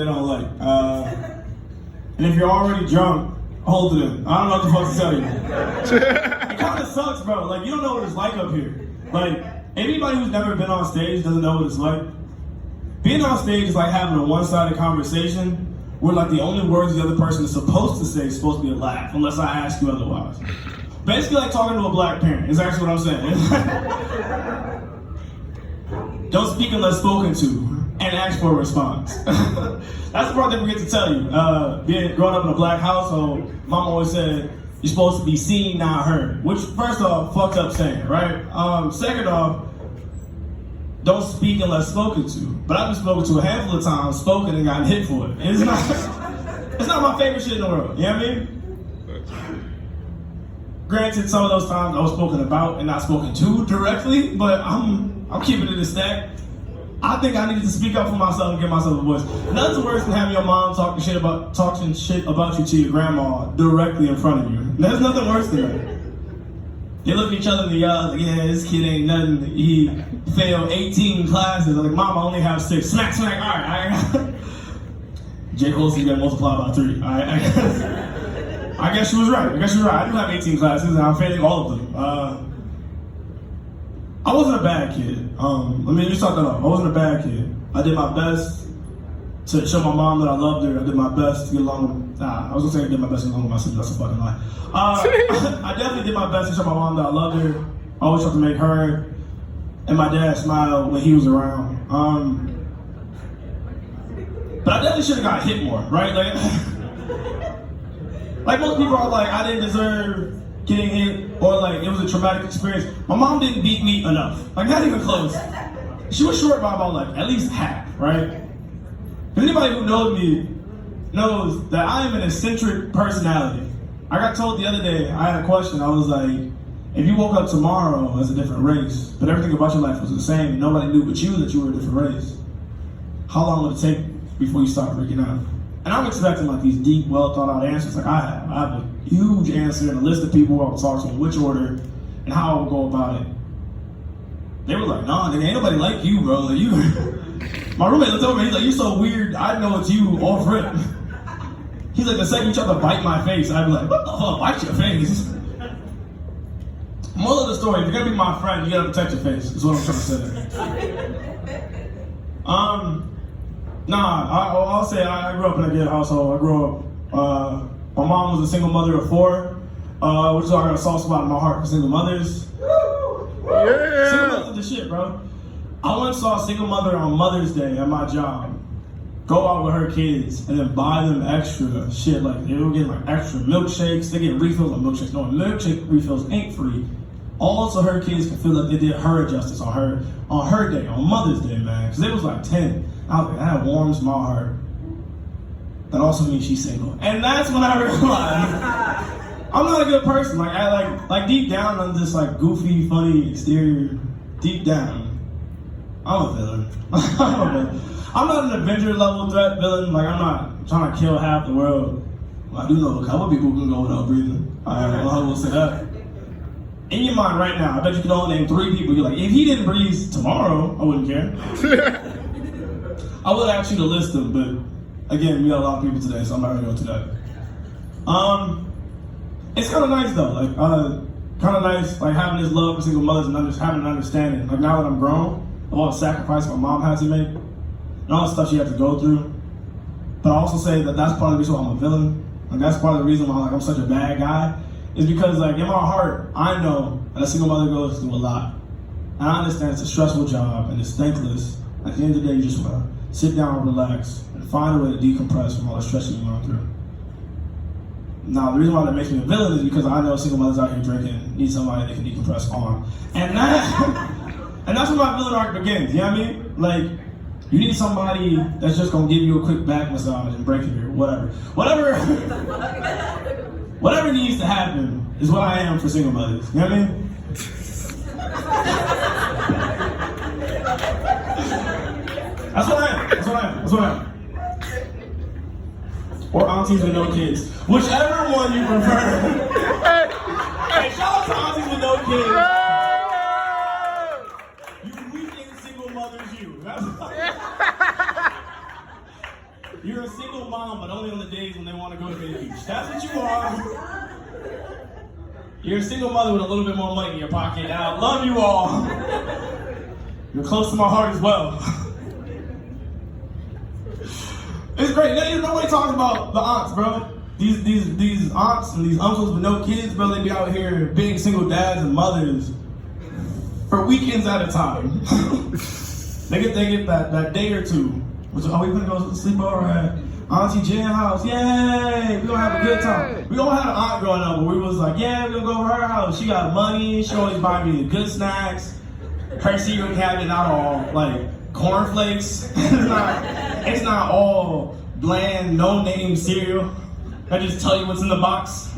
they don't like. And if you're already drunk, hold it in. I don't know what the fuck to tell you. It kind of sucks, bro. Like, you don't know what it's like up here. Like, anybody who's never been on stage doesn't know what it's like. Being on stage is like having a one-sided conversation where like the only words the other person is supposed to say is supposed to be a laugh, unless I ask you otherwise. Basically like talking to a black parent, is actually what I'm saying. Don't speak unless spoken to, and ask for a response. That's the part that we get to tell you. Growing up in a black household, mom always said, you're supposed to be seen, not heard. Which, first off, fucked up saying, right? Second off, don't speak unless spoken to. But I've been spoken to a handful of times, spoken and gotten hit for it. It's not my favorite shit in the world, you know what I mean? Granted, some of those times I was spoken about and not spoken to directly, but I'm keeping it a stack. I think I needed to speak up for myself and give myself a voice. Nothing's worse than having your mom talking shit about you to your grandma directly in front of you. There's nothing worse than that. They look at each other in the eyes like, yeah, this kid ain't nothing. He failed 18 classes. I'm like, Mom, I only have 6. Smack, smack, all right. J. Cole said you gotta multiply by 3. I guess she was right. I do have 18 classes and I'm failing all of them. I wasn't a bad kid. Let me just talk that off. I wasn't a bad kid. I did my best to show my mom that I loved her. I did my best to get along with, I was gonna say I did my best to get along with my sister. That's a fucking lie. I definitely did my best to show my mom that I loved her. I always tried to make her and my dad smile when he was around. But I definitely should have got hit more, right? Like most people are like, I didn't deserve getting hit, or like it was a traumatic experience. My mom didn't beat me enough, like not even close. She was short by about like at least half, right? Anybody who knows me knows that I am an eccentric personality. I got told the other day, I had a question, I was like, if you woke up tomorrow as a different race, but everything about your life was the same, and nobody knew but you that you were a different race, how long would it take before you start freaking out? And I'm expecting like these deep, well thought out answers like I have. I have a huge answer and a list of people who I would talk to in which order and how I would go about it. They were like, nah, nigga, ain't nobody like you, bro. Like, you. My roommate looked over me, he's like, you're so weird, I know it's you off rip. He's like, the second you try to bite my face, I'd be like, what the fuck, bite your face? Moral of the story, if you're gonna be my friend, you gotta protect your face, is what I'm trying to say. I'll say I grew up in a good household. I grew up, my mom was a single mother of 4, which is why I got a soft spot in my heart for single mothers. Yeah. Single mothers are the shit, bro. I once saw a single mother on Mother's Day at my job go out with her kids and then buy them extra shit. Like, they were getting like extra milkshakes. They get refills on milkshakes. No, milkshake refills ain't free. All so her kids can feel like they did her justice on her day, on Mother's Day, man. Because it was like 10. I was like, that warms my heart. That also means she's single. And that's when I realized I'm not a good person. Like, I deep down, I'm just like goofy, funny exterior. Deep down, I'm a villain. I'm not an Avenger level threat villain. Like, I'm not trying to kill half the world. I do know a couple people who can go without breathing. I will say that. In your mind right now, I bet you can only name 3 people. You're like, if he didn't breathe tomorrow, I wouldn't care. I would ask you to list them, but again, we got a lot of people today, so I'm not gonna go to that. It's kind of nice though, like kind of nice, like having this love for single mothers and having an understanding. Like now that I'm grown, of all the sacrifice my mom had to make, and all the stuff she had to go through. But I also say that that's part of the reason why I'm a villain. Like that's part of the reason why like I'm such a bad guy, is because like in my heart, I know that a single mother goes through a lot. And I understand it's a stressful job and it's thankless. At the end of the day, you just wanna sit down and relax and find a way to decompress from all the stress you're going through. Now, the reason why that makes me a villain is because I know single mothers out here drinking need somebody they can decompress on. And that's where my villain arc begins, you know what I mean? Like, you need somebody that's just gonna give you a quick back massage and break your whatever. Whatever needs to happen is what I am for single mothers, you know what I mean? That's what I am. Or aunties with no kids. Whichever one you prefer. Hey, shout out to aunties with no kids. You weekend single mothers, you. You're a single mom, but only on the days when they want to go to the beach. That's what you are. You're a single mother with a little bit more money in your pocket. And I love you all. You're close to my heart as well. It's great. Nobody talks about the aunts, bro. These aunts and these uncles with no kids, bro, they be out here being single dads and mothers for weekends at a time. they get that day or two. Which, we gonna go sleep over at Auntie Jen house. Yay! We gonna have a good time. We all had an aunt growing up where we was like, yeah, we gonna go over her house. She got money. She always buy me good snacks. Her cereal cabinet not all like cornflakes. it's not all bland, no name cereal. I just tell you what's in the box.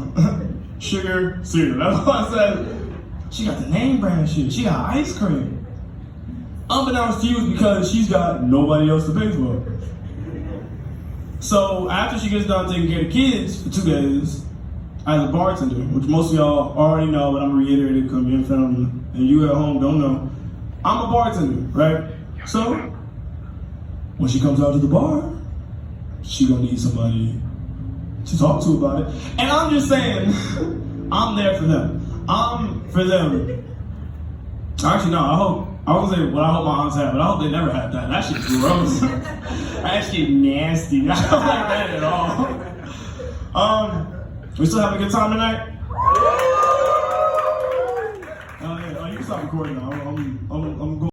Sugar cereal. That's what I said. She got the name brand shit. She got ice cream. Unbeknownst to you, because she's got nobody else to pay for it. So after she gets done taking care of kids for 2 days, as a bartender, which most of y'all already know, but I'm reiterating because I'm in film and you at home don't know, I'm a bartender, right? So when she comes out to the bar, she gonna need somebody to talk to about it. And I'm just saying, I'm there for them. I'm for them. Actually, no, I was gonna say what I hope my aunts have, but I hope they never had that. That shit's gross. That shit nasty. I don't like that at all. We still having a good time tonight? Oh, yeah. Oh, you can stop recording now. I'm